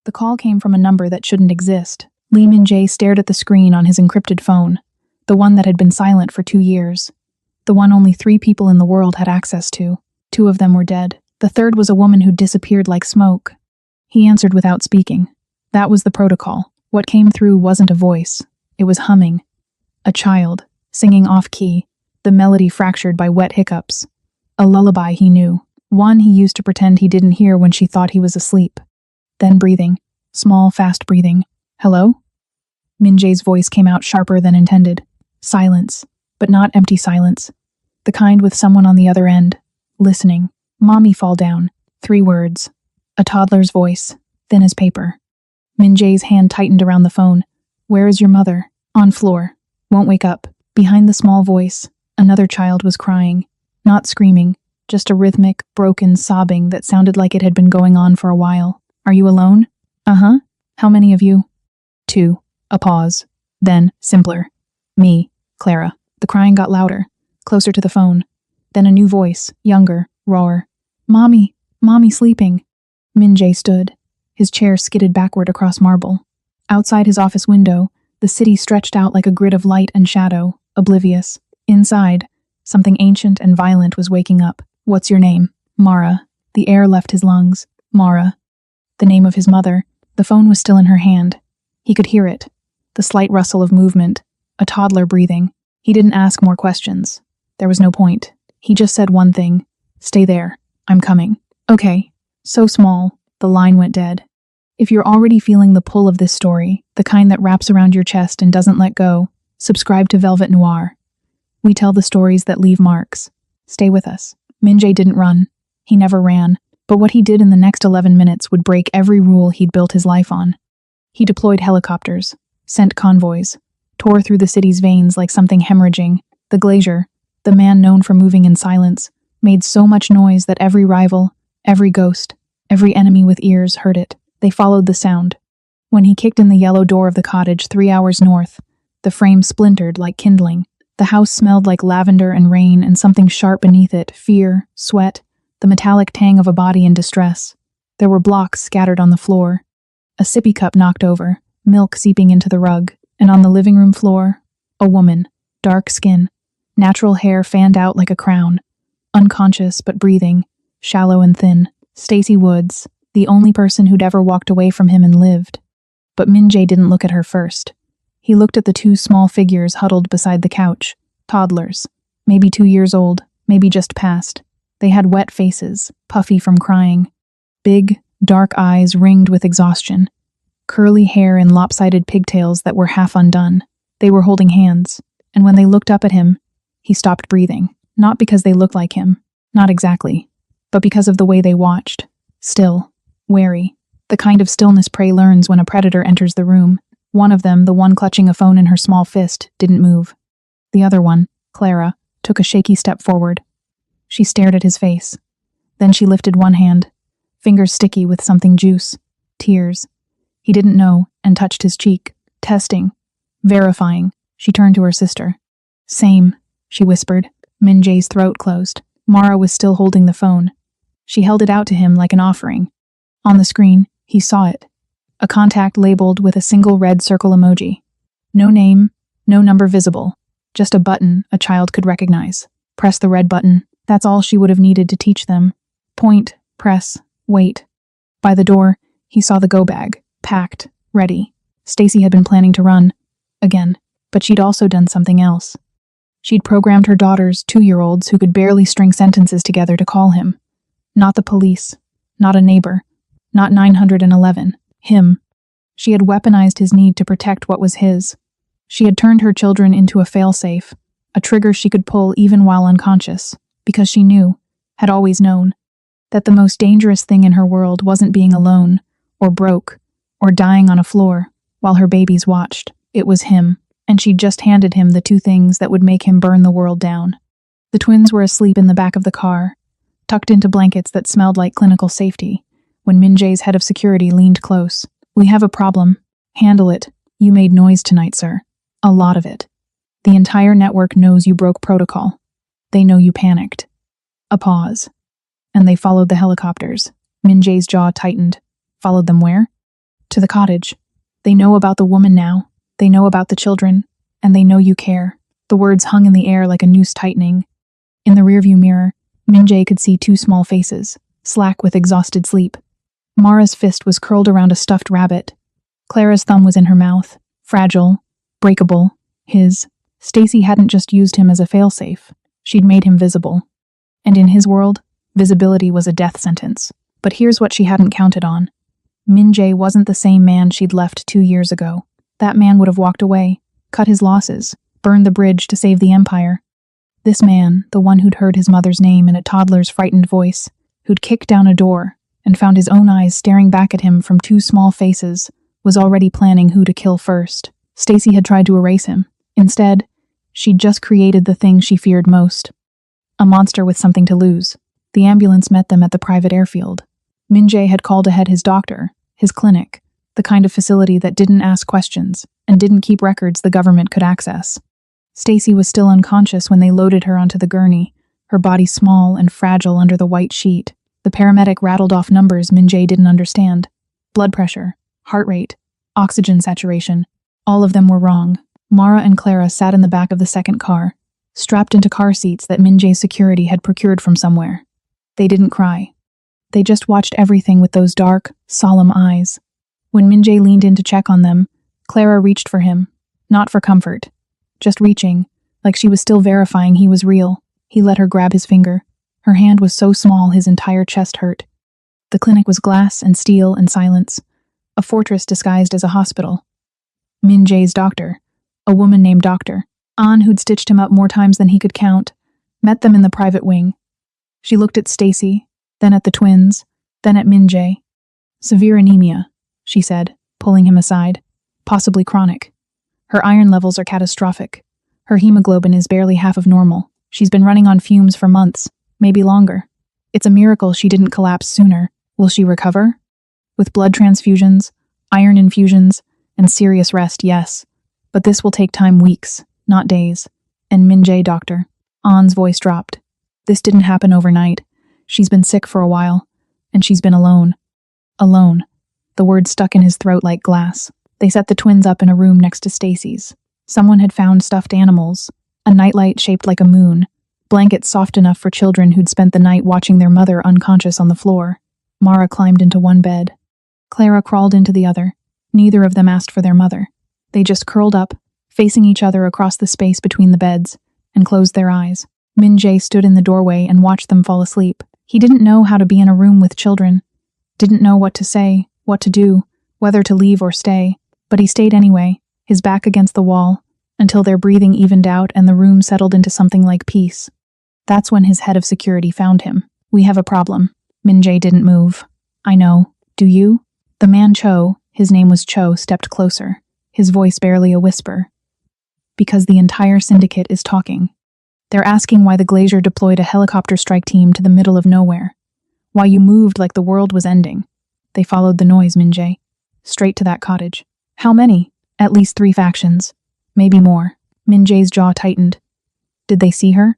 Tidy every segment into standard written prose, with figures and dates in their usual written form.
The call came from a number that shouldn't exist. Lee Min-jae stared at the screen on his encrypted phone, the one that had been silent for 2 years. The one only 3 people in the world had access to. 2 of them were dead. The third was a woman who disappeared like smoke. He answered without speaking. That was the protocol. What came through wasn't a voice. It was humming. A child, singing off-key, the melody fractured by wet hiccups. A lullaby he knew, one he used to pretend he didn't hear when she thought he was asleep. Then breathing, small, fast breathing. Hello? Min-jae's voice came out sharper than intended. Silence, but not empty silence. The kind with someone on the other end, listening. Mommy, fall down. 3 words. A toddler's voice, thin as paper. Min-jae's hand tightened around the phone. Where is your mother? On floor. Won't wake up. Behind the small voice, another child was crying. Not screaming, just a rhythmic, broken sobbing that sounded like it had been going on for a while. Are you alone? Uh-huh. How many of you? 2. A pause. Then, simpler. Me, Clara. The crying got louder, closer to the phone. Then a new voice, younger, rawer. Mommy, Mommy sleeping. Min-jae stood. His chair skidded backward across marble. Outside his office window, the city stretched out like a grid of light and shadow, oblivious. Inside, something ancient and violent was waking up. What's your name? Mara. The air left his lungs. Mara. The name of his mother. The phone was still in her hand. He could hear it. The slight rustle of movement. A toddler breathing. He didn't ask more questions. There was no point. He just said one thing. Stay there. I'm coming. Okay. So small, the line went dead. If you're already feeling the pull of this story, the kind that wraps around your chest and doesn't let go, subscribe to Velvet Noir. We tell the stories that leave marks. Stay with us. Min-jae didn't run. He never ran. But what he did in the next 11 minutes would break every rule he'd built his life on. He deployed helicopters, sent convoys, tore through the city's veins like something hemorrhaging. The glazier, the man known for moving in silence, made so much noise that every rival, every ghost, every enemy with ears heard it. They followed the sound. When he kicked in the yellow door of the cottage 3 hours north, the frame splintered like kindling. The house smelled like lavender and rain and something sharp beneath it, fear, sweat, the metallic tang of a body in distress. There were blocks scattered on the floor. A sippy cup knocked over, milk seeping into the rug, and on the living room floor, a woman, dark skin, natural hair fanned out like a crown, unconscious but breathing, shallow and thin. Stacy Woods, the only person who'd ever walked away from him and lived. But Min-jae didn't look at her first. He looked at the 2 small figures huddled beside the couch, toddlers, maybe 2 years old, maybe just past. They had wet faces, puffy from crying, big, dark eyes ringed with exhaustion, curly hair and lopsided pigtails that were half undone. They were holding hands, and when they looked up at him, he stopped breathing. Not because they looked like him, not exactly, but because of the way they watched. Still, wary, the kind of stillness prey learns when a predator enters the room. One of them, the one clutching a phone in her small fist, didn't move. The other one, Clara, took a shaky step forward. She stared at his face. Then she lifted one hand, fingers sticky with something juice. Tears. He didn't know, and touched his cheek. Testing. Verifying. She turned to her sister. Same, she whispered. Min-jae's throat closed. Mara was still holding the phone. She held it out to him like an offering. On the screen, he saw it. A contact labeled with a single red circle emoji. No name, no number visible. Just a button a child could recognize. Press the red button. That's all she would have needed to teach them. Point, press, wait. By the door, he saw the go bag, packed, ready. Stacy had been planning to run. Again. But she'd also done something else. She'd programmed her daughters, 2-year-olds who could barely string sentences together to call him. Not the police. Not a neighbor. Not 911. Him. She had weaponized his need to protect what was his. She had turned her children into a failsafe, a trigger she could pull even while unconscious, because she knew, had always known, that the most dangerous thing in her world wasn't being alone, or broke, or dying on a floor, while her babies watched. It was him, and she'd just handed him the 2 things that would make him burn the world down. The twins were asleep in the back of the car, tucked into blankets that smelled like clinical safety, when Min-jae's head of security leaned close. We have a problem. Handle it. You made noise tonight, sir. A lot of it. The entire network knows you broke protocol. They know you panicked. A pause. And they followed the helicopters. Min-jae's jaw tightened. Followed them where? To the cottage. They know about the woman now. They know about the children. And they know you care. The words hung in the air like a noose tightening. In the rearview mirror, Min-jae could see two small faces, slack with exhausted sleep. Mara's fist was curled around a stuffed rabbit. Clara's thumb was in her mouth, fragile, breakable. Stacy hadn't just used him as a failsafe. She'd made him visible. And in his world, visibility was a death sentence. But here's what she hadn't counted on. Min-jae wasn't the same man she'd left 2 years ago. That man would have walked away, cut his losses, burned the bridge to save the empire. This man, the one who'd heard his mother's name in a toddler's frightened voice, who'd kicked down a door and found his own eyes staring back at him from two small faces, was already planning who to kill first. Stacy had tried to erase him. Instead, she'd just created the thing she feared most. A monster with something to lose. The ambulance met them at the private airfield. Min-jae had called ahead his doctor, his clinic, the kind of facility that didn't ask questions and didn't keep records the government could access. Stacy was still unconscious when they loaded her onto the gurney, her body small and fragile under the white sheet. The paramedic rattled off numbers Min-jae didn't understand. Blood pressure, heart rate, oxygen saturation. All of them were wrong. Mara and Clara sat in the back of the second car, strapped into car seats that Min-jae's security had procured from somewhere. They didn't cry. They just watched everything with those dark, solemn eyes. When Min-jae leaned in to check on them, Clara reached for him, not for comfort. Just reaching, like she was still verifying he was real. He let her grab his finger. Her hand was so small his entire chest hurt. The clinic was glass and steel and silence, a fortress disguised as a hospital. Min-jae's doctor, a woman named Doctor, An, who'd stitched him up more times than he could count, met them in the private wing. She looked at Stacy, then at the twins, then at Min-jae. Severe anemia, she said, pulling him aside. Possibly chronic. Her iron levels are catastrophic. Her hemoglobin is barely half of normal. She's been running on fumes for months, maybe longer. It's a miracle she didn't collapse sooner. Will she recover? With blood transfusions, iron infusions, and serious rest, yes. But this will take time, weeks, not days. And Min-jae, doctor. An's voice dropped. This didn't happen overnight. She's been sick for a while, and she's been alone. Alone. The word stuck in his throat like glass. They set the twins up in a room next to Stacy's. Someone had found stuffed animals, a nightlight shaped like a moon, blankets soft enough for children who'd spent the night watching their mother unconscious on the floor. Mara climbed into one bed. Clara crawled into the other. Neither of them asked for their mother. They just curled up, facing each other across the space between the beds, and closed their eyes. Min-jae stood in the doorway and watched them fall asleep. He didn't know how to be in a room with children, didn't know what to say, what to do, whether to leave or stay, but he stayed anyway, his back against the wall, until their breathing evened out and the room settled into something like peace. That's when his head of security found him. We have a problem. Min-jae didn't move. I know. Do you? The man Cho, his name was Cho, stepped closer, his voice barely a whisper. Because the entire syndicate is talking. They're asking why the Glacier deployed a helicopter strike team to the middle of nowhere. Why you moved like the world was ending. They followed the noise, Min-jae. Straight to that cottage. How many? At least 3 factions. Maybe more. Min-jae's jaw tightened. Did they see her?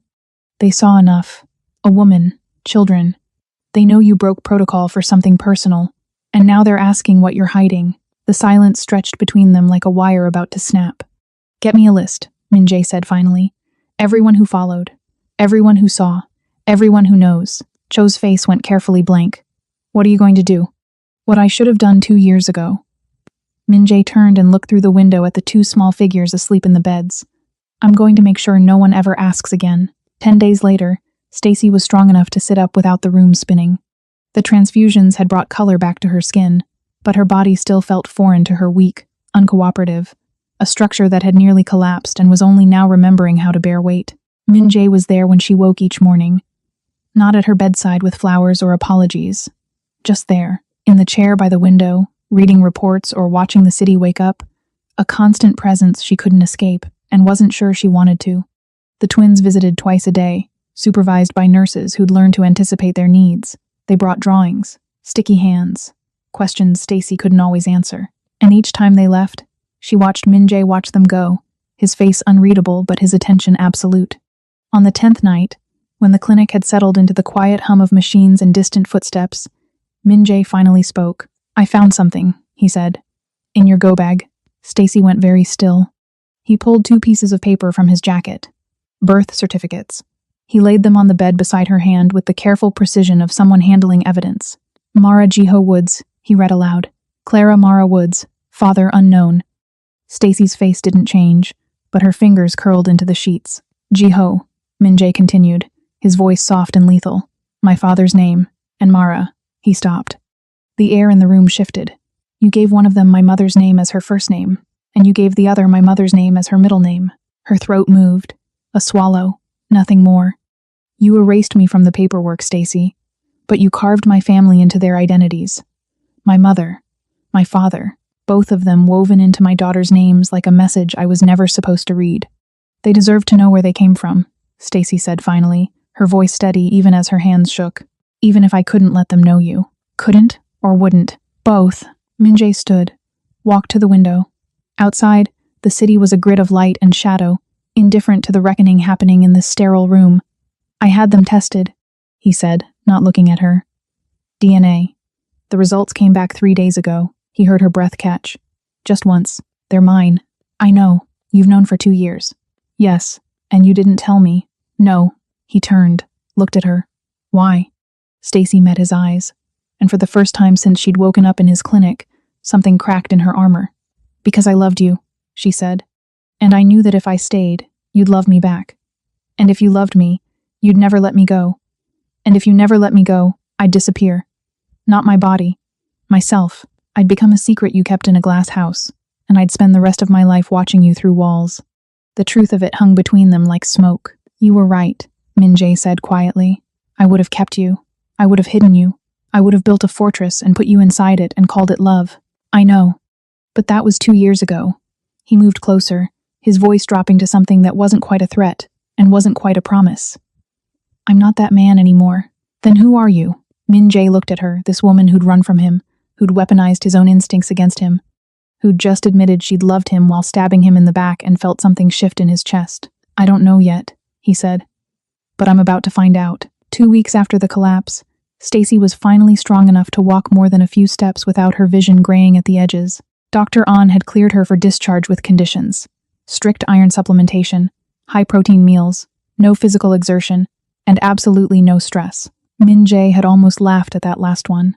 They saw enough. A woman. Children. They know you broke protocol for something personal. And now they're asking what you're hiding. The silence stretched between them like a wire about to snap. Get me a list, Min-jae said finally. Everyone who followed. Everyone who saw. Everyone who knows. Cho's face went carefully blank. What are you going to do? What I should have done 2 years ago. Min-jae turned and looked through the window at the 2 small figures asleep in the beds. I'm going to make sure no one ever asks again. 10 days later, Stacy was strong enough to sit up without the room spinning. The transfusions had brought color back to her skin, but her body still felt foreign to her, weak, uncooperative, a structure that had nearly collapsed and was only now remembering how to bear weight. Min-jae was there when she woke each morning. Not at her bedside with flowers or apologies. Just there, in the chair by the window, reading reports or watching the city wake up, a constant presence she couldn't escape and wasn't sure she wanted to. The twins visited twice a day, supervised by nurses who'd learned to anticipate their needs. They brought drawings, sticky hands, questions Stacy couldn't always answer. And each time they left, she watched Min-jae watch them go, his face unreadable but his attention absolute. On the 10th night, when the clinic had settled into the quiet hum of machines and distant footsteps, Min-jae finally spoke. I found something, he said, In your go bag. Stacy went very still. He pulled 2 pieces of paper from his jacket. Birth certificates. He laid them on the bed beside her hand with the careful precision of someone handling evidence. Mara Jiho Woods, he read aloud. Clara Mara Woods, father unknown. Stacy's face didn't change, but her fingers curled into the sheets. Jiho, Min-jae continued, his voice soft and lethal. My father's name. And Mara. He stopped. The air in the room shifted. You gave one of them my mother's name as her first name, and you gave the other my mother's name as her middle name. Her throat moved. A swallow. Nothing more. You erased me from the paperwork, Stacy, but you carved my family into their identities. My mother, my father, both of them woven into my daughter's names like a message I was never supposed to read. They deserve to know where they came from, Stacy said finally, her voice steady even as her hands shook. Even if I couldn't let them know you. Couldn't or wouldn't. Both. Min-jae stood, walked to the window. Outside, the city was a grid of light and shadow, indifferent to the reckoning happening in this sterile room. I had them tested, he said, not looking at her. DNA. The results came back 3 days ago. He heard her breath catch. Just once. They're mine. I know. You've known for 2 years. Yes. And you didn't tell me. No. He turned, looked at her. Why? Stacy met his eyes, and for the first time since she'd woken up in his clinic, something cracked in her armor. Because I loved you, she said. And I knew that if I stayed, you'd love me back. And if you loved me, you'd never let me go. And if you never let me go, I'd disappear. Not my body. Myself. I'd become a secret you kept in a glass house, and I'd spend the rest of my life watching you through walls. The truth of it hung between them like smoke. You were right, Min-jae said quietly. I would have kept you. I would have hidden you. I would have built a fortress and put you inside it and called it love. I know. But that was 2 years ago. He moved closer, his voice dropping to something that wasn't quite a threat and wasn't quite a promise. I'm not that man anymore. Then who are you? Min-jae looked at her, this woman who'd run from him, who'd weaponized his own instincts against him, who'd just admitted she'd loved him while stabbing him in the back and felt something shift in his chest. I don't know yet, he said. But I'm about to find out. 2 weeks after the collapse, Stacy was finally strong enough to walk more than a few steps without her vision graying at the edges. Dr. An had cleared her for discharge with conditions. Strict iron supplementation, high-protein meals, no physical exertion, and absolutely no stress. Min-jae had almost laughed at that last one.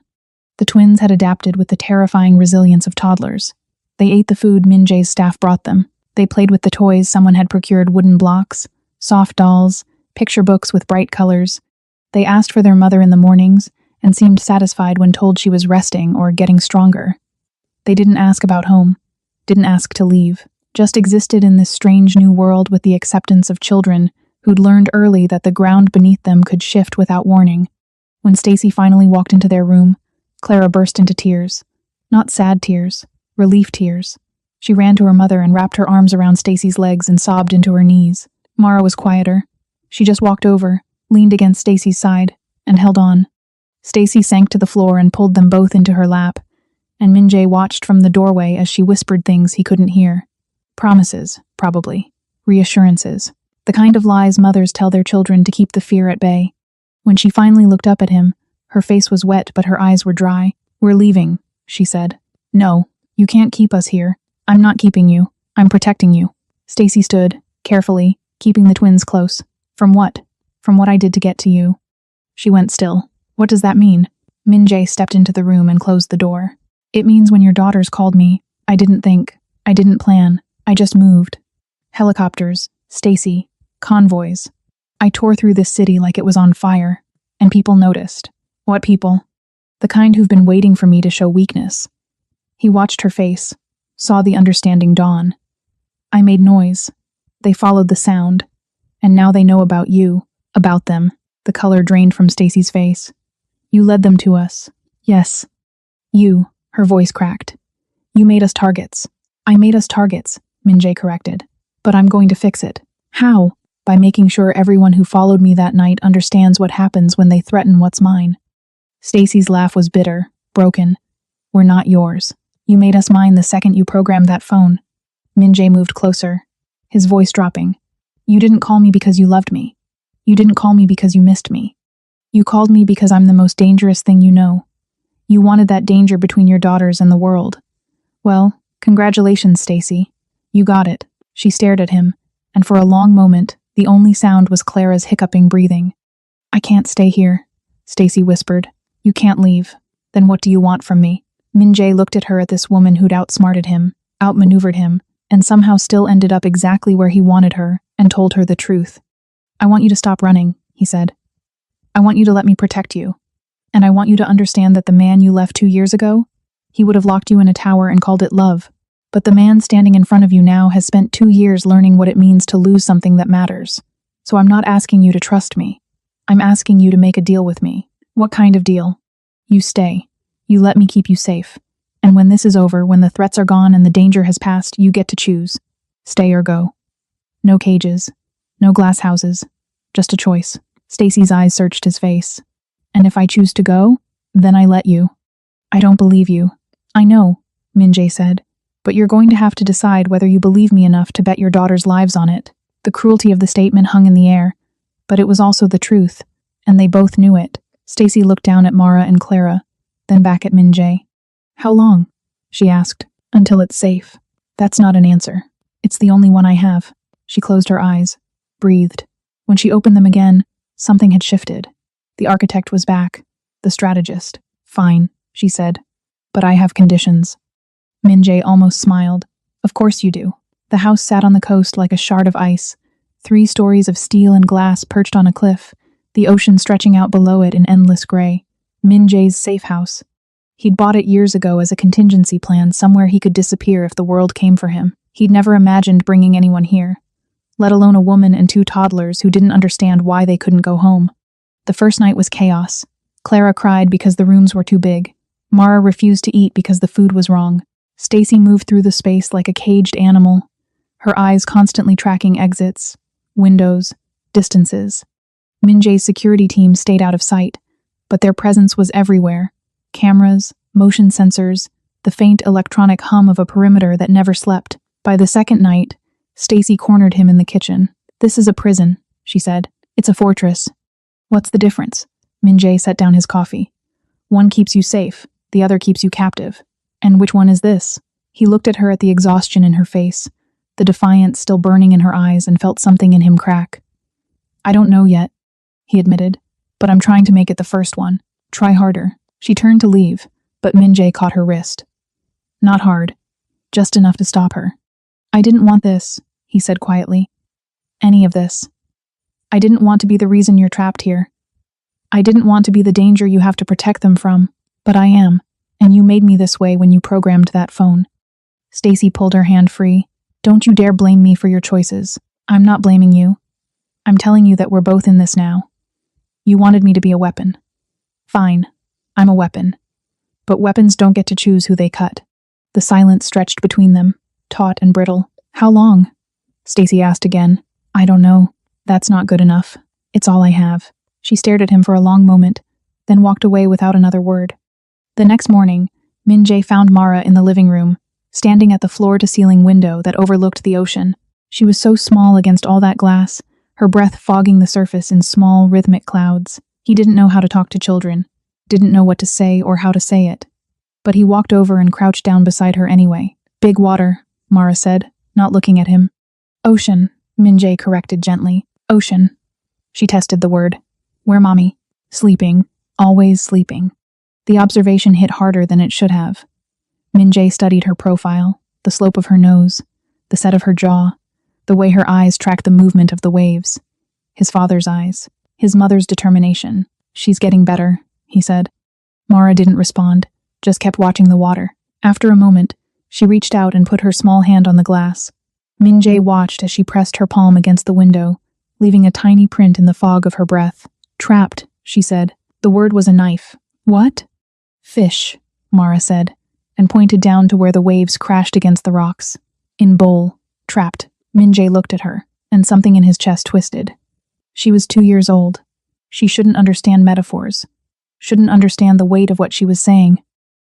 The twins had adapted with the terrifying resilience of toddlers. They ate the food Min-jae's staff brought them. They played with the toys someone had procured, wooden blocks, soft dolls, picture books with bright colors. They asked for their mother in the mornings and seemed satisfied when told she was resting or getting stronger. They didn't ask about home, didn't ask to leave, just existed in this strange new world with the acceptance of children who'd learned early that the ground beneath them could shift without warning. When Stacy finally walked into their room, Clara burst into tears. Not sad tears, relief tears. She ran to her mother and wrapped her arms around Stacy's legs and sobbed into her knees. Mara was quieter. She just walked over, leaned against Stacy's side, and held on. Stacy sank to the floor and pulled them both into her lap, and Min-jae watched from the doorway as she whispered things he couldn't hear. Promises, probably. Reassurances. The kind of lies mothers tell their children to keep the fear at bay. When she finally looked up at him, her face was wet but her eyes were dry. We're leaving, she said. No, you can't keep us here. I'm not keeping you. I'm protecting you. Stacy stood, carefully, keeping the twins close. From what? From what I did to get to you. She went still. What does that mean? Min-jae stepped into the room and closed the door. It means when your daughters called me, I didn't think. I didn't plan. I just moved. Helicopters, Stacy, convoys. I tore through this city like it was on fire, and people noticed. What people? The kind who've been waiting for me to show weakness. He watched her face, saw the understanding dawn. I made noise. They followed the sound, and now they know about you, about them. The color drained from Stacy's face. You led them to us. Yes. You, her voice cracked. You made us targets. I made us targets, Min-jae corrected. But I'm going to fix it. How? By making sure everyone who followed me that night understands what happens when they threaten what's mine. Stacy's laugh was bitter, broken. We're not yours. You made us mine the second you programmed that phone. Min-jae moved closer, his voice dropping. You didn't call me because you loved me. You didn't call me because you missed me. You called me because I'm the most dangerous thing you know. You wanted that danger between your daughters and the world. Well, Congratulations, Stacy. You got it. She stared at him, and for a long moment, the only sound was Clara's hiccuping breathing. I can't stay here, Stacy whispered. You can't leave. Then what do you want from me? Min-jae looked at her at this woman who'd outsmarted him, outmaneuvered him, and somehow still ended up exactly where he wanted her, and told her the truth. I want you to stop running, he said. I want you to let me protect you. And I want you to understand that the man you left 2 years ago, he would have locked you in a tower and called it love. But the man standing in front of you now has spent 2 years learning what it means to lose something that matters. So I'm not asking you to trust me. I'm asking you to make a deal with me. What kind of deal? You stay. You let me keep you safe. And when this is over, when the threats are gone and the danger has passed, you get to choose. Stay or go. No cages. No glass houses. Just a choice. Stacy's eyes searched his face. And if I choose to go, then I let you. I don't believe you. I know, Min-jae said. But you're going to have to decide whether you believe me enough to bet your daughter's lives on it. The cruelty of the statement hung in the air, but it was also the truth, and they both knew it. Stacy looked down at Mara and Clara, then back at Min-jae. How long? She asked. Until it's safe. That's not an answer. It's the only one I have. She closed her eyes, breathed. When she opened them again, something had shifted. The architect was back. The strategist. Fine, she said. But I have conditions. Min-jae almost smiled. Of course you do. The house sat on the coast like a shard of ice. 3 stories of steel and glass perched on a cliff, the ocean stretching out below it in endless gray. Min-jae's safe house. He'd bought it years ago as a contingency plan, somewhere he could disappear if the world came for him. He'd never imagined bringing anyone here, let alone a woman and 2 toddlers who didn't understand why they couldn't go home. The first night was chaos. Clara cried because the rooms were too big. Mara refused to eat because the food was wrong. Stacy moved through the space like a caged animal, her eyes constantly tracking exits, windows, distances. Min-jae's security team stayed out of sight, but their presence was everywhere. Cameras, motion sensors, the faint electronic hum of a perimeter that never slept. By the second night, Stacy cornered him in the kitchen. This is a prison, she said. It's a fortress. What's the difference? Min-jae set down his coffee. One keeps you safe, the other keeps you captive. And which one is this? He looked at her at the exhaustion in her face, the defiance still burning in her eyes, and felt something in him crack. I don't know yet, he admitted, but I'm trying to make it the first one. Try harder. She turned to leave, but Min-jae caught her wrist. Not hard. Just enough to stop her. I didn't want this, he said quietly. Any of this. I didn't want to be the reason you're trapped here. I didn't want to be the danger you have to protect them from, but I am, and you made me this way when you programmed that phone. Stacy pulled her hand free. Don't you dare blame me for your choices. I'm not blaming you. I'm telling you that we're both in this now. You wanted me to be a weapon. Fine, I'm a weapon. But weapons don't get to choose who they cut. The silence stretched between them, taut and brittle. How long? Stacy asked again. I don't know. That's not good enough. It's all I have. She stared at him for a long moment, then walked away without another word. The next morning, Min-jae found Mara in the living room, standing at the floor-to-ceiling window that overlooked the ocean. She was so small against all that glass, her breath fogging the surface in small, rhythmic clouds. He didn't know how to talk to children, didn't know what to say or how to say it. But he walked over and crouched down beside her anyway. Big water, Mara said, not looking at him. Ocean, Min-jae corrected gently. Ocean. She tested the word. Where, Mommy? Sleeping. Always sleeping. The observation hit harder than it should have. Min-jae studied her profile, the slope of her nose, the set of her jaw, the way her eyes tracked the movement of the waves. His father's eyes, his mother's determination. She's getting better, he said. Mara didn't respond, just kept watching the water. After a moment, she reached out and put her small hand on the glass. Min-jae watched as she pressed her palm against the window, leaving a tiny print in the fog of her breath. Trapped, she said. The word was a knife. What? Fish, Mara said, and pointed down to where the waves crashed against the rocks. In bowl. Trapped. Min-jae looked at her, and something in his chest twisted. She was 2 years old. She shouldn't understand metaphors. Shouldn't understand the weight of what she was saying.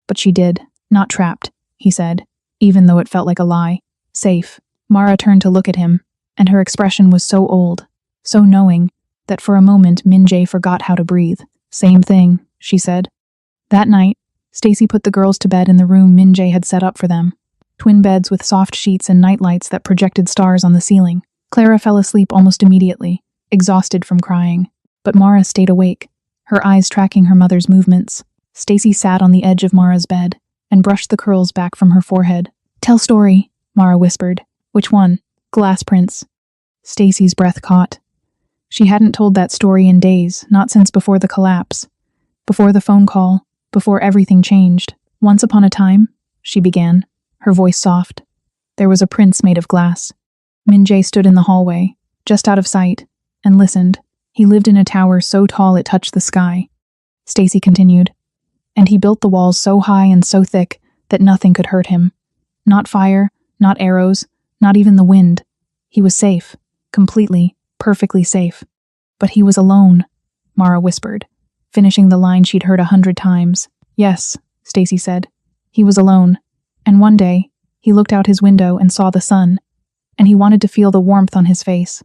But she did. Not trapped, he said, even though it felt like a lie. Safe. Mara turned to look at him, and her expression was so old, so knowing, that for a moment Min-jae forgot how to breathe. Same thing, she said. That night, Stacy put the girls to bed in the room Min-jae had set up for them. twin beds with soft sheets and nightlights that projected stars on the ceiling. Clara fell asleep almost immediately, exhausted from crying. But Mara stayed awake, her eyes tracking her mother's movements. Stacy sat on the edge of Mara's bed and brushed the curls back from her forehead. "Tell story," Mara whispered. "Which one?" "Glass Prince." Stacy's breath caught. She hadn't told that story in days, not since before the collapse. Before the phone call, before everything changed. "Once upon a time," she began, her voice soft, "there was a prince made of glass." Min-jae stood in the hallway, just out of sight, and listened. He lived in a tower so tall it touched the sky. Stacy continued. "And he built the walls so high and so thick that nothing could hurt him. Not fire, not arrows, not even the wind. He was safe, completely, perfectly safe. But he was alone," Mara whispered, finishing the line she'd heard 100 times. "Yes," Stacy said. "He was alone. And one day, he looked out his window and saw the sun, and he wanted to feel the warmth on his face.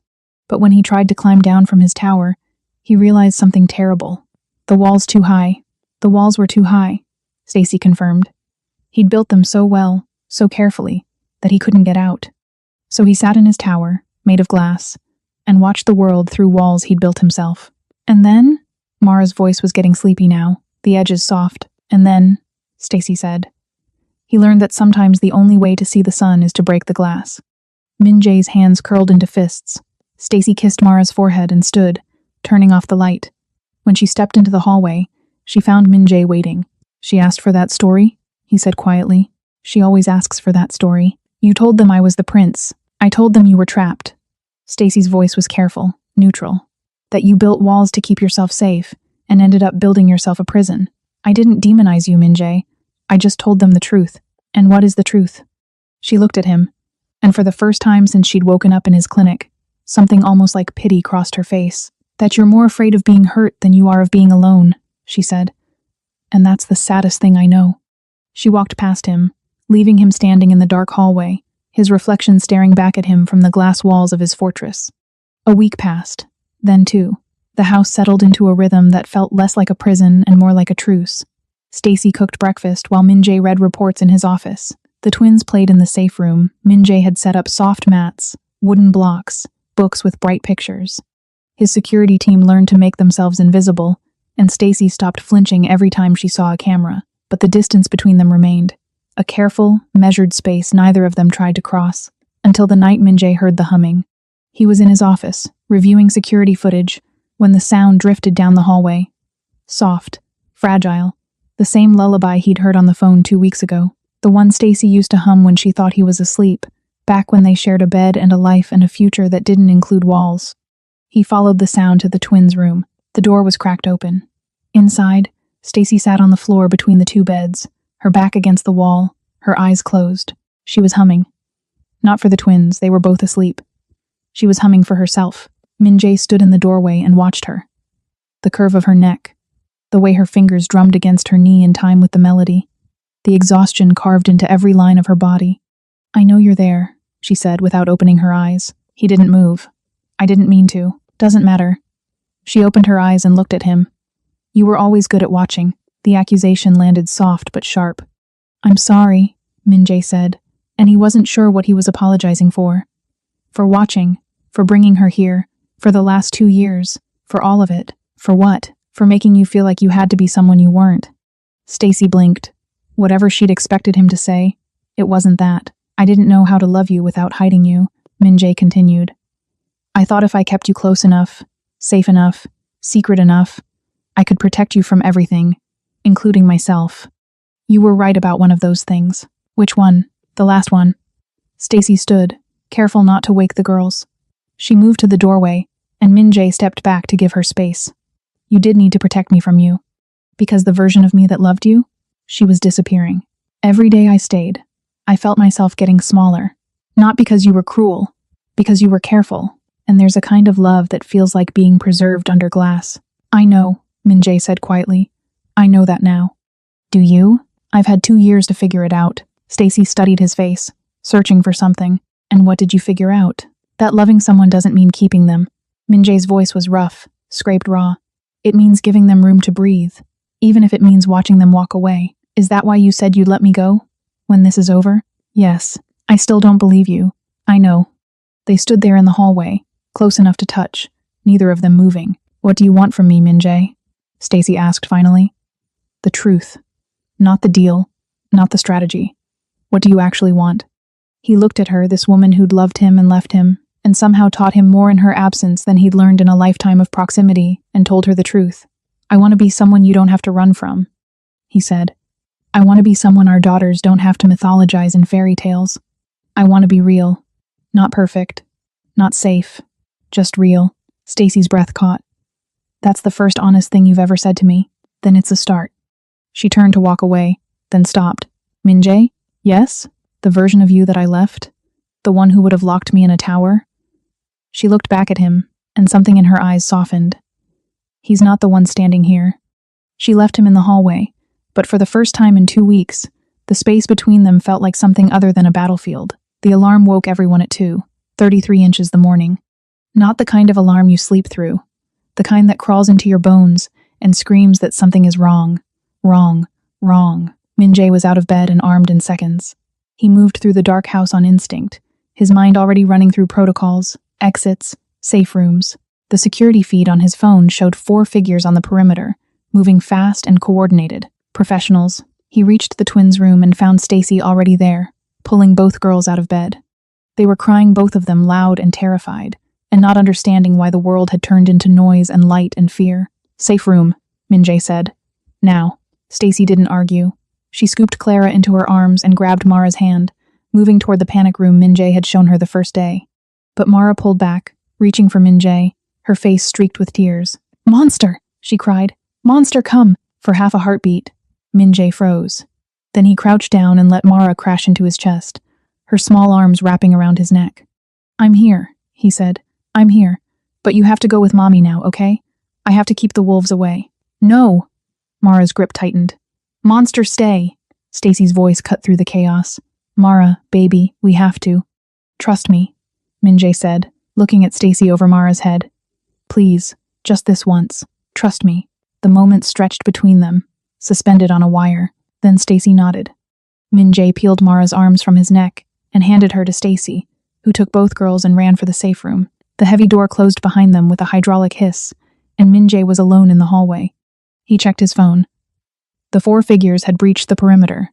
But when he tried to climb down from his tower, he realized something terrible. The walls too high. The walls were too high," Stacy confirmed. "He'd built them so well, so carefully, that he couldn't get out. So he sat in his tower, made of glass, and watched the world through walls he'd built himself. And then," Mara's voice was getting sleepy now, the edges soft. "And then," Stacy said, "he learned that sometimes the only way to see the sun is to break the glass." Min-jae's hands curled into fists. Stacy kissed Mara's forehead and stood, turning off the light. When she stepped into the hallway, she found Min-jae waiting. "She asked for that story," he said quietly. "She always asks for that story. You told them I was the prince. I told them you were trapped." Stacy's voice was careful, neutral. "That you built walls to keep yourself safe, and ended up building yourself a prison. I didn't demonize you, Min-jae. I just told them the truth. And what is the truth?" She looked at him, and for the first time since she'd woken up in his clinic, something almost like pity crossed her face. "That you're more afraid of being hurt than you are of being alone," she said. "And that's the saddest thing I know." She walked past him, leaving him standing in the dark hallway, his reflection staring back at him from the glass walls of his fortress. A week passed. Then, too, the house settled into a rhythm that felt less like a prison and more like a truce. Stacy cooked breakfast while Min-jae read reports in his office. The twins played in the safe room. Min-jae had set up soft mats, wooden blocks, books with bright pictures. His security team learned to make themselves invisible, and Stacy stopped flinching every time she saw a camera, but the distance between them remained. A careful, measured space neither of them tried to cross, until the night Min-jae heard the humming. He was in his office, reviewing security footage, when the sound drifted down the hallway. Soft, fragile, the same lullaby he'd heard on the phone 2 weeks ago, the one Stacy used to hum when she thought he was asleep, back when they shared a bed and a life and a future that didn't include walls. He followed the sound to the twins' room. The door was cracked open. Inside, Stacy sat on the floor between the two beds, her back against the wall, her eyes closed. She was humming. Not for the twins, they were both asleep. She was humming for herself. Min-jae stood in the doorway and watched her. The curve of her neck, the way her fingers drummed against her knee in time with the melody, the exhaustion carved into every line of her body. "I know you're there," she said without opening her eyes. He didn't move. "I didn't mean to. Doesn't matter." She opened her eyes and looked at him. "You were always good at watching." The accusation landed soft but sharp. "I'm sorry," Min-jae said, and he wasn't sure what he was apologizing for. For watching, for bringing her here, for the last 2 years, for all of it. For what? For making you feel like you had to be someone you weren't. Stacy blinked. Whatever she'd expected him to say, it wasn't that. "I didn't know how to love you without hiding you," Min-jae continued. "I thought if I kept you close enough, safe enough, secret enough, I could protect you from everything, including myself. You were right about one of those things." "Which one?" "The last one." Stacy stood, careful not to wake the girls. She moved to the doorway, and Min-jae stepped back to give her space. "You did need to protect me from you. Because the version of me that loved you?" She was disappearing. "Every day I stayed, I felt myself getting smaller. Not because you were cruel, because you were careful, and there's a kind of love that feels like being preserved under glass." "I know," Min-jae said quietly. "I know that now." "Do you?" "I've had 2 years to figure it out." Stacy studied his face, searching for something. "And what did you figure out?" "That loving someone doesn't mean keeping them." Min-jae's voice was rough, scraped raw. "It means giving them room to breathe, even if it means watching them walk away." "Is that why you said you'd let me go? When this is over?" Yes, I still don't believe you. I know. They stood there in the hallway, close enough to touch, neither of them moving. What do you want from me, Min-jae? Stacy asked finally. The truth. Not the deal. Not the strategy. What do you actually want? He looked at her, this woman who'd loved him and left him, and somehow taught him more in her absence than he'd learned in a lifetime of proximity, and told her the truth. I want to be someone you don't have to run from, he said. I want to be someone our daughters don't have to mythologize in fairy tales. I want to be real. Not perfect. Not safe. Just real. Stacy's breath caught. That's the first honest thing you've ever said to me. Then it's a start. She turned to walk away, then stopped. Min-jae? Yes? The version of you that I left? The one who would have locked me in a tower? She looked back at him, and something in her eyes softened. He's not the one standing here. She left him in the hallway, but for the first time in 2 weeks, the space between them felt like something other than a battlefield. The alarm woke everyone at 2:33 inches the morning. Not the kind of alarm you sleep through. The kind that crawls into your bones and screams that something is wrong. Wrong. Wrong. Min-jae was out of bed and armed in seconds. He moved through the dark house on instinct, his mind already running through protocols, exits, safe rooms. The security feed on his phone showed 4 figures on the perimeter, moving fast and coordinated. Professionals. He reached the twins' room and found Stacy already there, pulling both girls out of bed. They were crying, both of them loud and terrified, and not understanding why the world had turned into noise and light and fear. Safe room, Min-jae said. Now. Stacy didn't argue. She scooped Clara into her arms and grabbed Mara's hand, moving toward the panic room Min-jae had shown her the first day. But Mara pulled back, reaching for Min-jae, her face streaked with tears. Monster! She cried. Monster, come! For half a heartbeat, Min-jae froze. Then he crouched down and let Mara crash into his chest, her small arms wrapping around his neck. I'm here, he said. I'm here. But you have to go with Mommy now, okay? I have to keep the wolves away. No! Mara's grip tightened. Monster, stay! Stacy's voice cut through the chaos. Mara, baby, we have to. Trust me, Min-jae said, looking at Stacy over Mara's head. Please, just this once. Trust me. The moment stretched between them, suspended on a wire. Then Stacy nodded. Min-jae peeled Mara's arms from his neck and handed her to Stacy, who took both girls and ran for the safe room. The heavy door closed behind them with a hydraulic hiss, and Min-jae was alone in the hallway. He checked his phone. The 4 figures had breached the perimeter.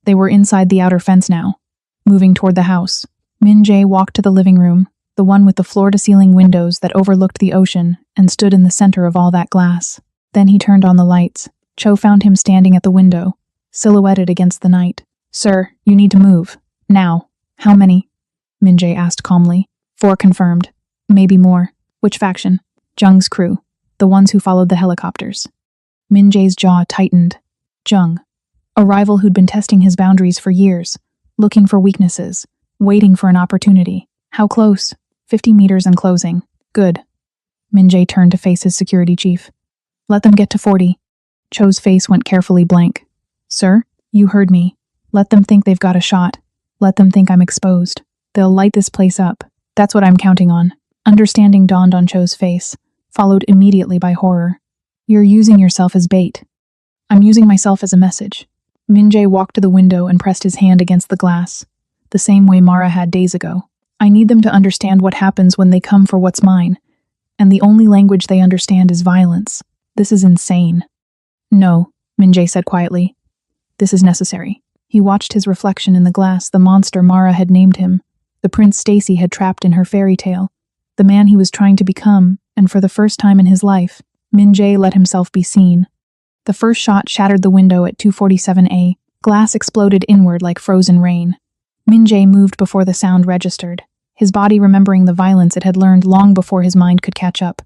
They were inside the outer fence now, moving toward the house. Min-jae walked to the living room, the one with the floor-to-ceiling windows that overlooked the ocean and stood in the center of all that glass. Then he turned on the lights. Cho found him standing at the window, silhouetted against the night. Sir, you need to move. Now. How many? Min-jae asked calmly. 4 confirmed. Maybe more. Which faction? Jung's crew. The ones who followed the helicopters. Min-jae's jaw tightened. Jung. A rival who'd been testing his boundaries for years, looking for weaknesses, waiting for an opportunity. How close? 50 meters and closing. Good. Min-jae turned to face his security chief. Let them get to 40. Cho's face went carefully blank. Sir, you heard me. Let them think they've got a shot. Let them think I'm exposed. They'll light this place up. That's what I'm counting on. Understanding dawned on Cho's face, followed immediately by horror. You're using yourself as bait. I'm using myself as a message. Min-jae walked to the window and pressed his hand against the glass, the same way Mara had days ago. I need them to understand what happens when they come for what's mine, and the only language they understand is violence. This is insane. No, Min-jae said quietly. This is necessary. He watched his reflection in the glass, the monster Mara had named him, the prince Stacy had trapped in her fairy tale, the man he was trying to become, and for the first time in his life, Min-jae let himself be seen. The first shot shattered the window at 247A. Glass exploded inward like frozen rain. Min-jae moved before the sound registered, his body remembering the violence it had learned long before his mind could catch up.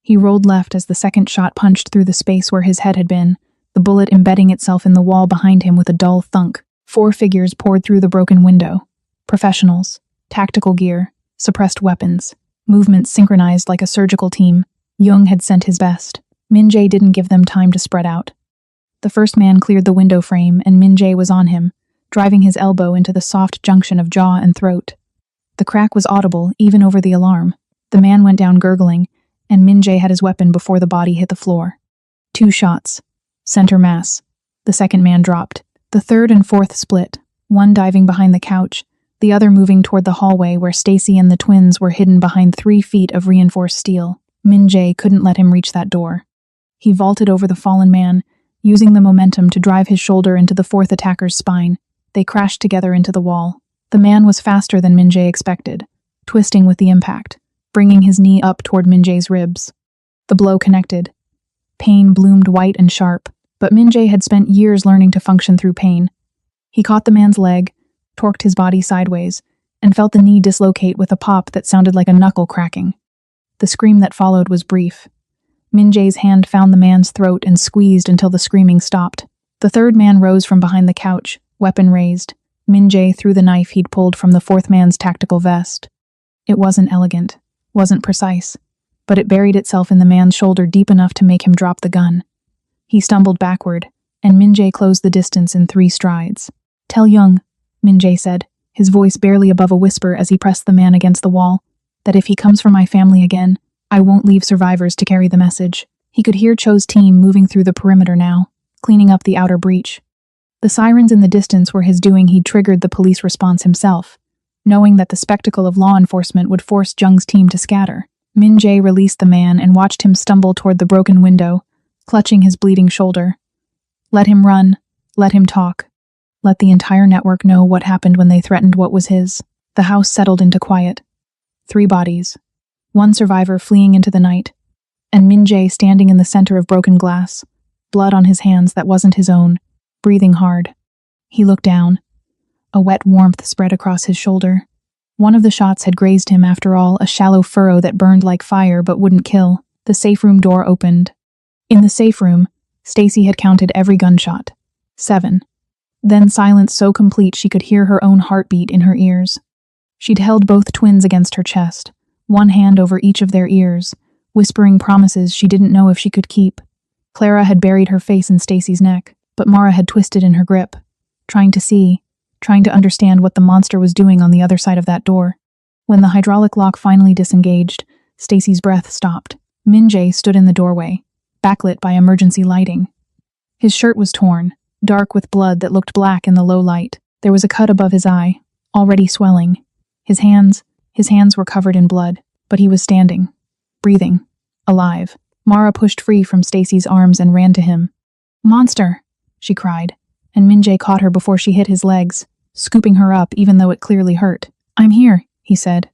He rolled left as the second shot punched through the space where his head had been, the bullet embedding itself in the wall behind him with a dull thunk. 4 figures poured through the broken window. Professionals, tactical gear, suppressed weapons, movements synchronized like a surgical team. Jung had sent his best. Min-jae didn't give them time to spread out. The first man cleared the window frame, and Min-jae was on him, driving his elbow into the soft junction of jaw and throat. The crack was audible, even over the alarm. The man went down gurgling, and Min-jae had his weapon before the body hit the floor. 2 shots. Center mass. The second man dropped. The third and fourth split, one diving behind the couch, the other moving toward the hallway where Stacy and the twins were hidden behind 3 feet of reinforced steel. Min-jae couldn't let him reach that door. He vaulted over the fallen man, using the momentum to drive his shoulder into the 4th attacker's spine. They crashed together into the wall. The man was faster than Min-jae expected, twisting with the impact, bringing his knee up toward Min-jae's ribs. The blow connected. Pain bloomed white and sharp, but Min-jae had spent years learning to function through pain. He caught the man's leg, torqued his body sideways, and felt the knee dislocate with a pop that sounded like a knuckle cracking. The scream that followed was brief. Min-jae's hand found the man's throat and squeezed until the screaming stopped. The 3rd man rose from behind the couch, weapon raised. Min-jae threw the knife he'd pulled from the 4th man's tactical vest. It wasn't elegant, wasn't precise, but it buried itself in the man's shoulder deep enough to make him drop the gun. He stumbled backward, and Min-jae closed the distance in 3 strides. "Tell Young," Min-jae said, his voice barely above a whisper as he pressed the man against the wall, "that if he comes for my family again, I won't leave survivors to carry the message." He could hear Cho's team moving through the perimeter now, cleaning up the outer breach. The sirens in the distance were his doing. He'd triggered the police response himself, knowing that the spectacle of law enforcement would force Jung's team to scatter. Min-jae released the man and watched him stumble toward the broken window, clutching his bleeding shoulder. Let him run. Let him talk. Let the entire network know what happened when they threatened what was his. The house settled into quiet. 3 bodies. 1 survivor fleeing into the night, and Min-jae standing in the center of broken glass, blood on his hands that wasn't his own, breathing hard. He looked down. A wet warmth spread across his shoulder. One of the shots had grazed him after all, a shallow furrow that burned like fire but wouldn't kill. The safe room door opened. In the safe room, Stacy had counted every gunshot. 7. Then silence so complete she could hear her own heartbeat in her ears. She'd held both twins against her chest, one hand over each of their ears, whispering promises she didn't know if she could keep. Clara had buried her face in Stacy's neck, but Mara had twisted in her grip, trying to see, trying to understand what the monster was doing on the other side of that door. When the hydraulic lock finally disengaged, Stacy's breath stopped. Min-jae stood in the doorway, backlit by emergency lighting. His shirt was torn, dark with blood that looked black in the low light. There was a cut above his eye, already swelling. His hands were covered in blood, but he was standing, breathing, alive. Mara pushed free from Stacy's arms and ran to him. "Monster!" she cried, and Min-jae caught her before she hit his legs, scooping her up even though it clearly hurt. "I'm here," he said.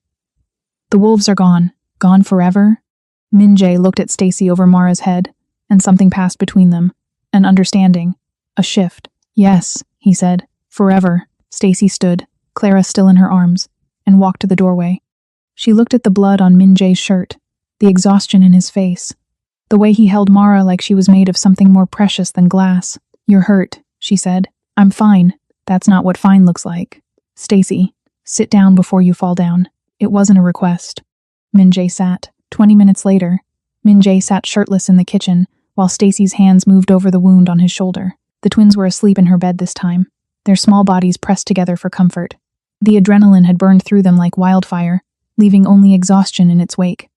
"The wolves are gone. Gone forever?" Min-jae looked at Stacy over Mara's head, and something passed between them. An understanding. A shift. "Yes," he said. "Forever." Stacy stood, Clara still in her arms, and walked to the doorway. She looked at the blood on Min-jae's shirt, the exhaustion in his face, the way he held Mara like she was made of something more precious than glass. "You're hurt," she said. "I'm fine. That's not what fine looks like." "Stacy, sit down before you fall down." It wasn't a request. Min-jae sat. 20 minutes later, Min-jae sat shirtless in the kitchen, while Stacy's hands moved over the wound on his shoulder. The twins were asleep in her bed this time, their small bodies pressed together for comfort. The adrenaline had burned through them like wildfire, leaving only exhaustion in its wake.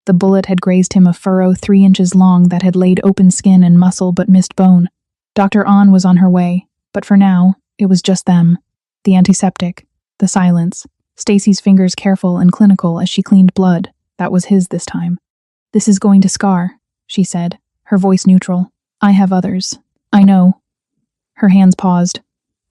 The bullet had grazed him a furrow 3 inches long that had laid open skin and muscle but missed bone. Dr. An was on her way, but for now, it was just them. The antiseptic, the silence, Stacy's fingers careful and clinical as she cleaned blood. That was his this time. "This is going to scar," she said, her voice neutral. "I have others. I know." Her hands paused.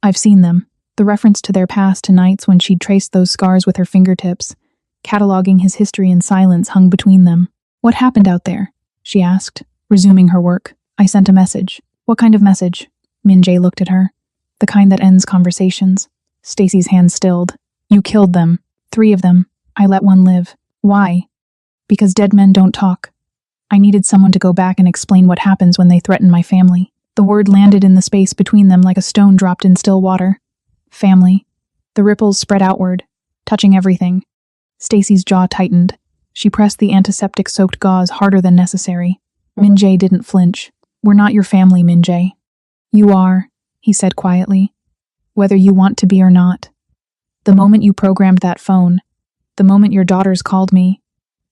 "I've seen them." The reference to their past to nights when she'd traced those scars with her fingertips, cataloging his history in silence, hung between them. "What happened out there?" she asked, resuming her work. "I sent a message." "What kind of message?" Min-jae looked at her. "The kind that ends conversations." Stacy's hand stilled. "You killed them. 3 of them. I let one live." "Why?" "Because dead men don't talk. I needed someone to go back and explain what happens when they threaten my family." The word landed in the space between them like a stone dropped in still water. Family. The ripples spread outward, touching everything. Stacy's jaw tightened. She pressed the antiseptic-soaked gauze harder than necessary. Min-jae didn't flinch. "We're not your family, Min-jae." "You are," he said quietly. "Whether you want to be or not. The moment you programmed that phone, the moment your daughters called me,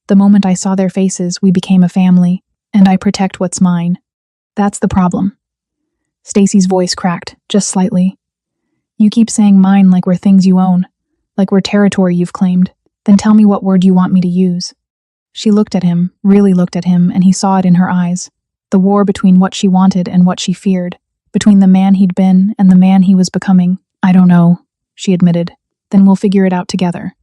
the moment I saw their faces, we became a family, and I protect what's mine. That's the problem." Stacy's voice cracked, just slightly. You keep saying mine like we're things you own, like we're territory you've claimed. Then tell me what word you want me to use." She looked at him, really looked at him, and he saw it in her eyes. The war between what she wanted and what she feared, between the man he'd been and the man he was becoming. "I don't know," she admitted. "Then we'll figure it out together."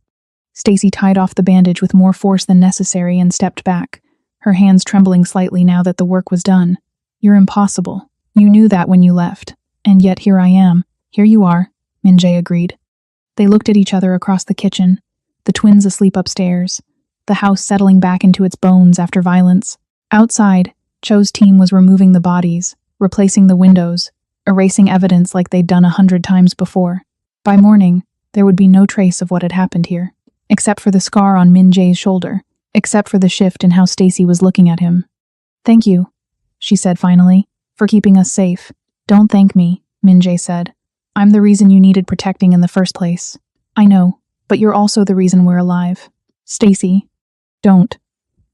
Stacy tied off the bandage with more force than necessary and stepped back, her hands trembling slightly now that the work was done. "You're impossible. You knew that when you left. And yet here I am." "Here you are," Min-jae agreed. They looked at each other across the kitchen, the twins asleep upstairs, the house settling back into its bones after violence. Outside, Cho's team was removing the bodies, replacing the windows, erasing evidence like they'd done 100 times before. By morning, there would be no trace of what had happened here, except for the scar on Min-jae's shoulder, except for the shift in how Stacy was looking at him. "Thank you," she said finally, "for keeping us safe." "Don't thank me," Min-jae said. "I'm the reason you needed protecting in the first place." "I know, but you're also the reason we're alive." "Stacy, don't."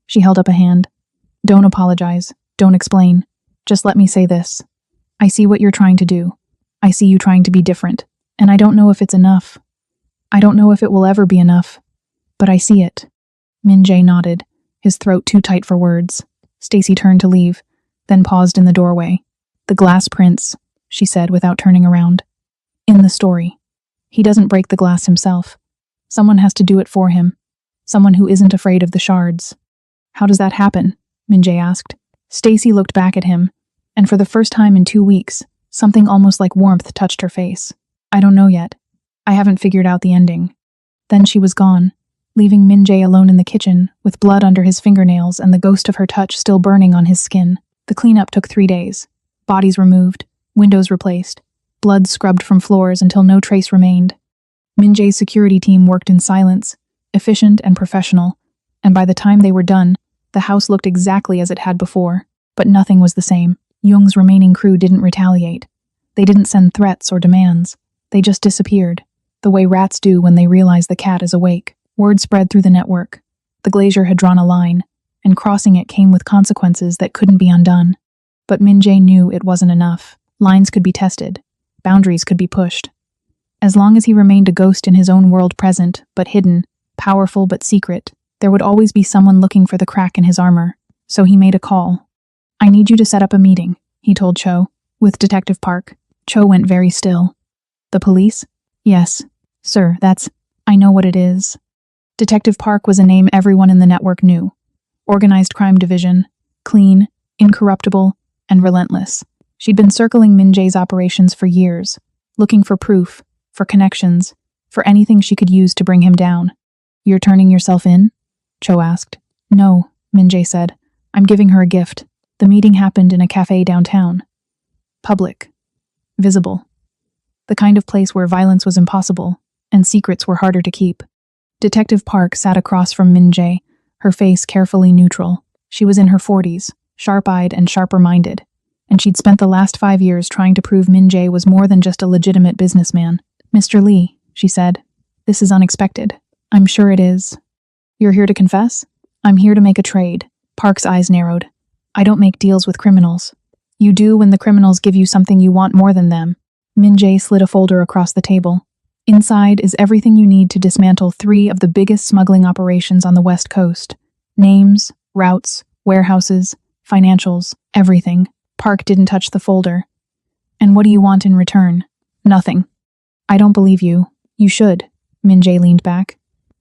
She held up a hand. "Don't apologize. Don't explain. Just let me say this. I see what you're trying to do. I see you trying to be different. And I don't know if it's enough. I don't know if it will ever be enough. But I see it." Min-jae nodded, his throat too tight for words. Stacy turned to leave, then paused in the doorway. "The glass prince," she said without turning around. "In the story. He doesn't break the glass himself. Someone has to do it for him. Someone who isn't afraid of the shards." "How does that happen?" Min-jae asked. Stacy looked back at him, and for the first time in 2 weeks, something almost like warmth touched her face. "I don't know yet. I haven't figured out the ending." Then she was gone, leaving Min-jae alone in the kitchen, with blood under his fingernails and the ghost of her touch still burning on his skin. The cleanup took 3 days. Bodies removed, windows replaced, blood scrubbed from floors until no trace remained. Min-jae's security team worked in silence, efficient and professional, and by the time they were done, the house looked exactly as it had before. But nothing was the same. Jung's remaining crew didn't retaliate. They didn't send threats or demands. They just disappeared, the way rats do when they realize the cat is awake. Word spread through the network. The glazier had drawn a line, and crossing it came with consequences that couldn't be undone. But Min-jae knew it wasn't enough. Lines could be tested. Boundaries could be pushed. As long as he remained a ghost in his own world, present but hidden, powerful but secret, there would always be someone looking for the crack in his armor. So he made a call. "I need you to set up a meeting," he told Cho, "with Detective Park." Cho went very still. "The police?" "Yes, sir, I know what it is." Detective Park was a name everyone in the network knew. Organized crime division, clean, incorruptible, and relentless. She'd been circling Min-jae's operations for years, looking for proof, for connections, for anything she could use to bring him down. "You're turning yourself in?" Cho asked. "No," Min-jae said. "I'm giving her a gift." The meeting happened in a cafe downtown. Public. Visible. The kind of place where violence was impossible, and secrets were harder to keep. Detective Park sat across from Min-jae, her face carefully neutral. She was in her 40s, sharp-eyed and sharper-minded, and she'd spent the last 5 years trying to prove Min-jae was more than just a legitimate businessman. "Mr. Lee," she said, "this is unexpected." "I'm sure it is." "You're here to confess?" "I'm here to make a trade." Park's eyes narrowed. "I don't make deals with criminals." "You do when the criminals give you something you want more than them." Min-jae slid a folder across the table. "Inside is everything you need to dismantle 3 of the biggest smuggling operations on the West Coast. Names, routes, warehouses, financials, everything." Park didn't touch the folder. "And what do you want in return?" "Nothing." "I don't believe you." "You should." Min-jae leaned back.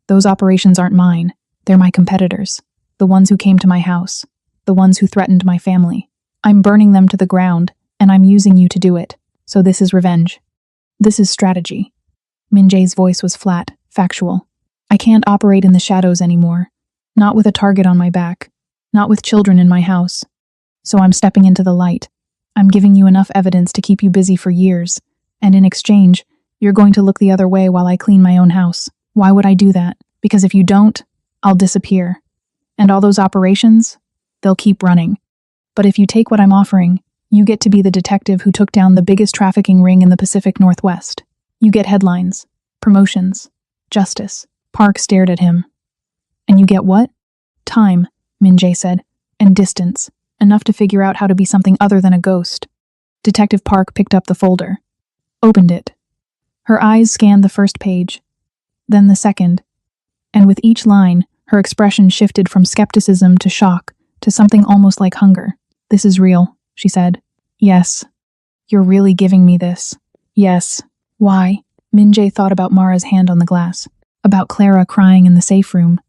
"Those operations aren't mine. They're my competitors. The ones who came to my house. The ones who threatened my family. I'm burning them to the ground, and I'm using you to do it. So this is revenge. This is strategy." Min-jae's voice was flat, factual. "I can't operate in the shadows anymore. Not with a target on my back. Not with children in my house. So I'm stepping into the light. I'm giving you enough evidence to keep you busy for years, and in exchange, you're going to look the other way while I clean my own house. Why would I do that? Because if you don't, I'll disappear. And all those operations, they'll keep running. But if you take what I'm offering, you get to be the detective who took down the biggest trafficking ring in the Pacific Northwest. You get headlines, promotions, justice." Park stared at him. "And you get what?" "Time," Min-jae said, "and distance. Enough to figure out how to be something other than a ghost." Detective Park picked up the folder. Opened it. Her eyes scanned the first page, then the second, and with each line, her expression shifted from skepticism to shock to something almost like hunger. "This is real," she said. "Yes. You're really giving me this." "Yes." "Why?" Min-jae thought about Mara's hand on the glass, about Clara crying in the safe room,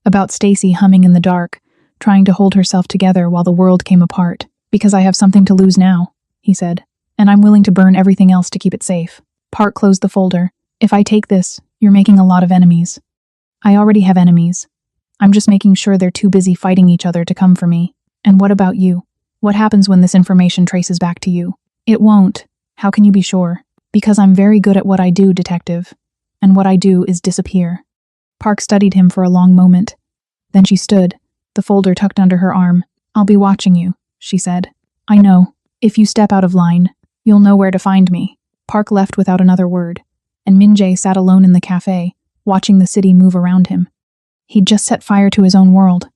about Stacy humming in the dark, trying to hold herself together while the world came apart. "Because I have something to lose now," he said, "and I'm willing to burn everything else to keep it safe." Park closed the folder. "If I take this, you're making a lot of enemies." "I already have enemies. I'm just making sure they're too busy fighting each other to come for me." "And what about you? What happens when this information traces back to you?" "It won't." "How can you be sure?" "Because I'm very good at what I do, detective. And what I do is disappear." Park studied him for a long moment. Then she stood, the folder tucked under her arm. "I'll be watching you," she said. "I know. If you step out of line, you'll know where to find me." Park left without another word, and Min-jae sat alone in the cafe, watching the city move around him. He'd just set fire to his own world,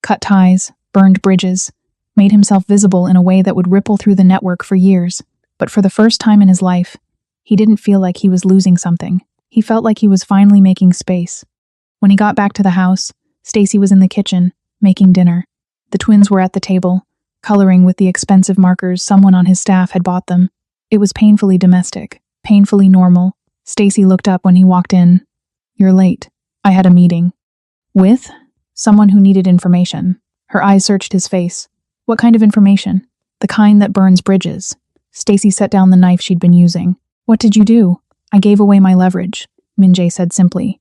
cut ties, burned bridges, made himself visible in a way that would ripple through the network for years. But for the first time in his life, he didn't feel like he was losing something. He felt like he was finally making space. When he got back to the house, Stacy was in the kitchen, making dinner. The twins were at the table, coloring with the expensive markers someone on his staff had bought them. It was painfully domestic, painfully normal. Stacy looked up when he walked in. "You're late. I had a meeting." "With?" "Someone who needed information." Her eyes searched his face. "What kind of information?" "The kind that burns bridges." Stacy set down the knife she'd been using. "What did you do?" "I gave away my leverage," Min-jae said simply.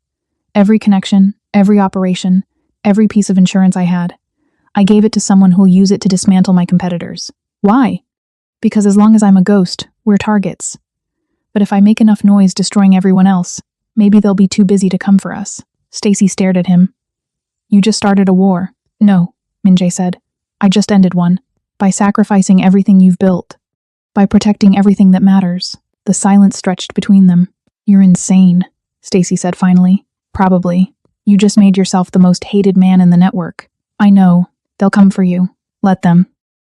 "Every connection, every operation, every piece of insurance I had. I gave it to someone who'll use it to dismantle my competitors." "Why?" "Because as long as I'm a ghost, we're targets. But if I make enough noise destroying everyone else, maybe they'll be too busy to come for us." Stacy stared at him. "You just started a war." "No," Min-jae said. "I just ended one. By sacrificing everything you've built. By protecting everything that matters." The silence stretched between them. "You're insane," Stacy said finally. "Probably. You just made yourself the most hated man in the network." "I know. They'll come for you. Let them."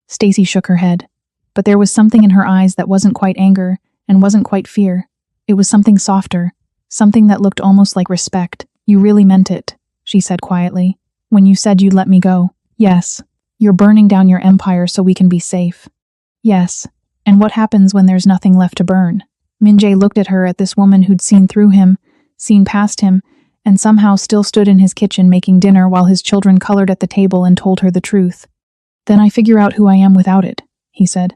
Stacy shook her head. But there was something in her eyes that wasn't quite anger and wasn't quite fear. It was something softer, something that looked almost like respect. "You really meant it," she said quietly. "When you said you'd let me go." "Yes. You're burning down your empire so we can be safe." "Yes. And what happens when there's nothing left to burn?" Min-jae looked at her, at this woman who'd seen through him, seen past him, and somehow still stood in his kitchen making dinner while his children colored at the table and told her the truth. "Then I figure out who I am without it," he said.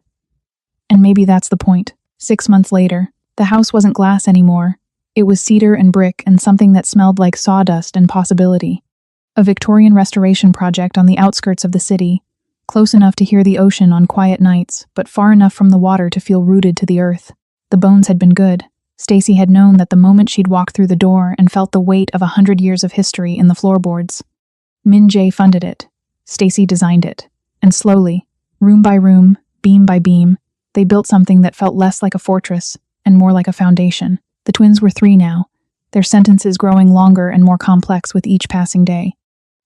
"And maybe that's the point." 6 months later, the house wasn't glass anymore. It was cedar and brick and something that smelled like sawdust and possibility. A Victorian restoration project on the outskirts of the city, close enough to hear the ocean on quiet nights, but far enough from the water to feel rooted to the earth. The bones had been good. Stacy had known that the moment she'd walked through the door and felt the weight of 100 years of history in the floorboards. Min-jae funded it. Stacy designed it. And slowly, room by room, beam by beam, they built something that felt less like a fortress and more like a foundation. The twins were 3 now, their sentences growing longer and more complex with each passing day.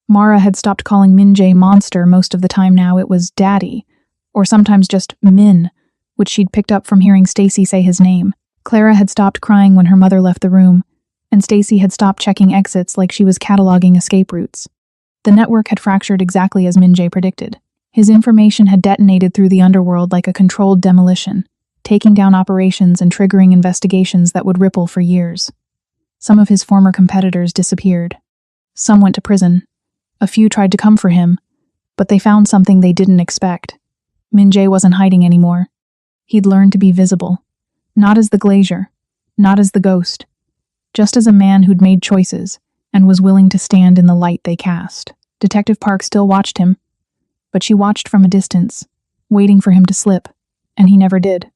Mara had stopped calling Min-jae monster most of the time now. It was daddy, or sometimes just Min, which she'd picked up from hearing Stacy say his name. Clara had stopped crying when her mother left the room, and Stacy had stopped checking exits like she was cataloging escape routes. The network had fractured exactly as Min-jae predicted. His information had detonated through the underworld like a controlled demolition, taking down operations and triggering investigations that would ripple for years. Some of his former competitors disappeared. Some went to prison. A few tried to come for him, but they found something they didn't expect. Min-jae wasn't hiding anymore. He'd learned to be visible. Not as the glazier, not as the ghost, just as a man who'd made choices and was willing to stand in the light they cast. Detective Park still watched him, but she watched from a distance, waiting for him to slip, and he never did.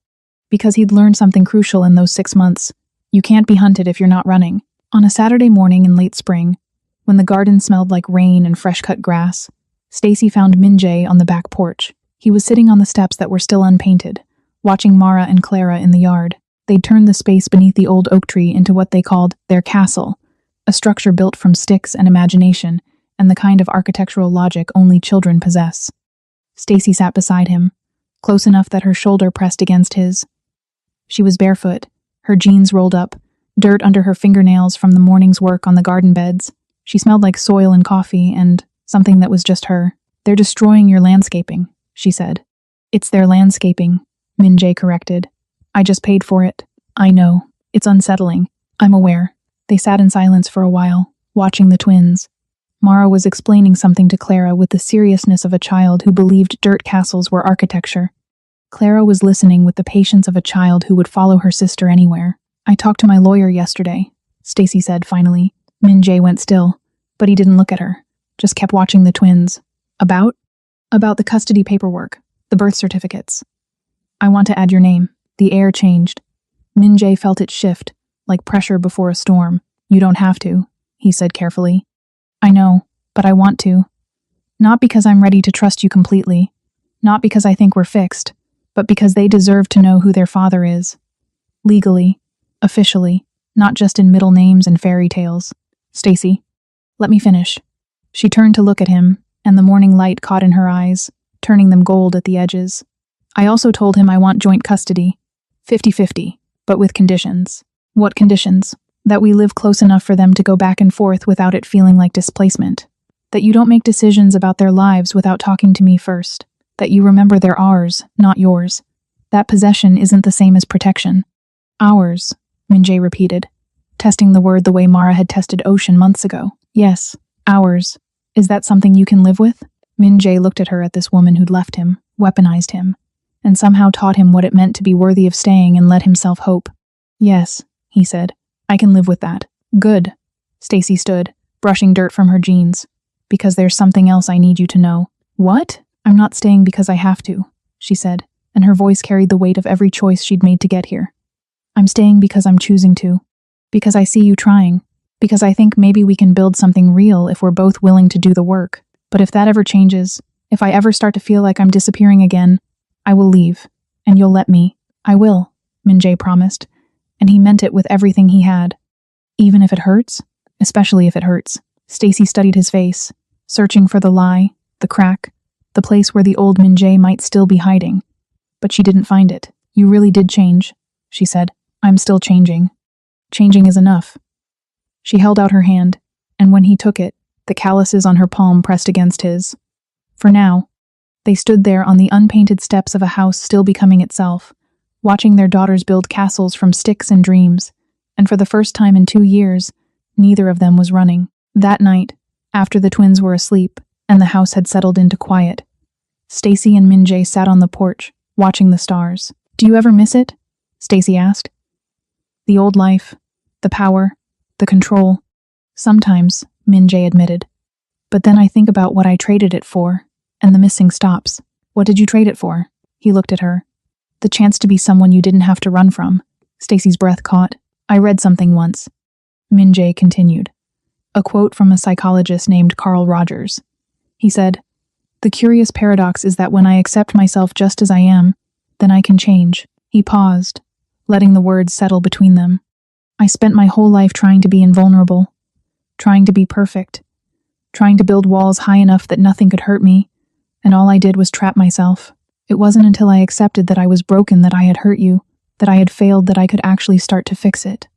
Because he'd learned something crucial in those 6 months. You can't be hunted if you're not running. On a Saturday morning in late spring, when the garden smelled like rain and fresh-cut grass, Stacy found Min-jae on the back porch. He was sitting on the steps that were still unpainted, watching Mara and Clara in the yard. They'd turned the space beneath the old oak tree into what they called their castle, a structure built from sticks and imagination, and the kind of architectural logic only children possess. Stacy sat beside him, close enough that her shoulder pressed against his. She was barefoot, Her jeans rolled up, dirt under her fingernails from the morning's work on the garden beds. She smelled like soil and coffee and something that was just her. "They're destroying your landscaping," she said. "It's their landscaping," Min Jae corrected. "I just paid for it." "I know. It's unsettling. I'm aware." They sat in silence for a while, watching the twins. Mara was explaining something to Clara with the seriousness of a child who believed dirt castles were architecture. Clara was listening with the patience of a child who would follow her sister anywhere. "I talked to my lawyer yesterday," Stacy said finally. Min Jae went still, but he didn't look at her, just kept watching the twins. About the custody paperwork, the birth certificates. "I want to add your name." The air changed. Min Jae felt it shift, like pressure before a storm. "You don't have to," he said carefully. "I know, but I want to. Not because I'm ready to trust you completely. Not because I think we're fixed, but because they deserve to know who their father is. Legally, officially, not just in middle names and fairy tales. Stacy, let me finish." She turned to look at him, and the morning light caught in her eyes, turning them gold at the edges. "I also told him I want joint custody. 50-50, but with conditions." "What conditions?" "That we live close enough for them to go back and forth without it feeling like displacement. That you don't make decisions about their lives without talking to me first. That you remember they're ours, not yours. That possession isn't the same as protection." "Ours," Min Jae repeated, testing the word the way Mara had tested ocean months ago. "Yes, ours. Is that something you can live with?" Min Jae looked at her at this woman who'd left him, weaponized him, and somehow taught him what it meant to be worthy of staying and let himself hope. "Yes," he said. "I can live with that." "Good." Stacy stood, brushing dirt from her jeans. "Because there's something else I need you to know." "What?" "I'm not staying because I have to," she said, and her voice carried the weight of every choice she'd made to get here. "I'm staying because I'm choosing to. Because I see you trying. Because I think maybe we can build something real if we're both willing to do the work. But if that ever changes, if I ever start to feel like I'm disappearing again, I will leave. And you'll let me." "I will," Min Jae promised, and he meant it with everything he had. "Even if it hurts?" "Especially if it hurts." Stacy studied his face, searching for the lie, the crack, the place where the old Min Jae might still be hiding. But she didn't find it. "You really did change," she said. "I'm still changing. Changing is enough." She held out her hand, and when he took it, the calluses on her palm pressed against his. For now, they stood there on the unpainted steps of a house still becoming itself, watching their daughters build castles from sticks and dreams, and for the first time in 2 years, neither of them was running. That night, after the twins were asleep and the house had settled into quiet, Stacy and Min Jae sat on the porch, watching the stars. "Do you ever miss it?" Stacy asked. "The old life, the power, the control." "Sometimes," Min Jae admitted. "But then I think about what I traded it for, and the missing stops." "What did you trade it for?" He looked at her. "The chance to be someone you didn't have to run from." Stacy's breath caught. "I read something once," Min Jae continued. A quote from a psychologist named Carl Rogers. He said, "The curious paradox is that when I accept myself just as I am, then I can change." He paused, letting the words settle between them. "I spent my whole life trying to be invulnerable, trying to be perfect, trying to build walls high enough that nothing could hurt me, and all I did was trap myself. It wasn't until I accepted that I was broken, that I had hurt you, that I had failed, that I could actually start to fix it."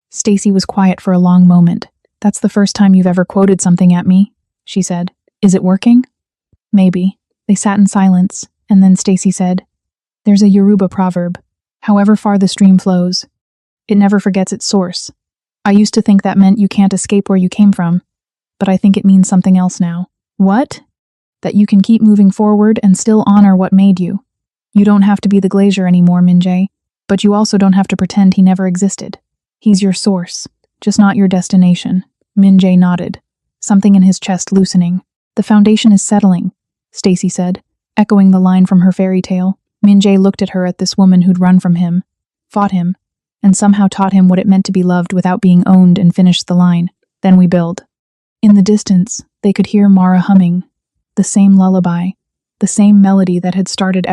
Stacy was quiet for a long moment. "That's the first time you've ever quoted something at me," she said. "Is it working?" "Maybe." They sat in silence, and then Stacy said, "There's a Yoruba proverb, however far the stream flows, it never forgets its source. I used to think that meant you can't escape where you came from, but I think it means something else now." "What?" "That you can keep moving forward and still honor what made you. You don't have to be the glazier anymore, Min Jae, but you also don't have to pretend he never existed. He's your source, just not your destination." Min Jae nodded, something in his chest loosening. "The foundation is settling," Stacy said, echoing the line from her fairy tale. Min Jae looked at her, at this woman who'd run from him, fought him, and somehow taught him what it meant to be loved without being owned, and finished the line. "Then we build." In the distance, they could hear Mara humming, the same lullaby, the same melody that had started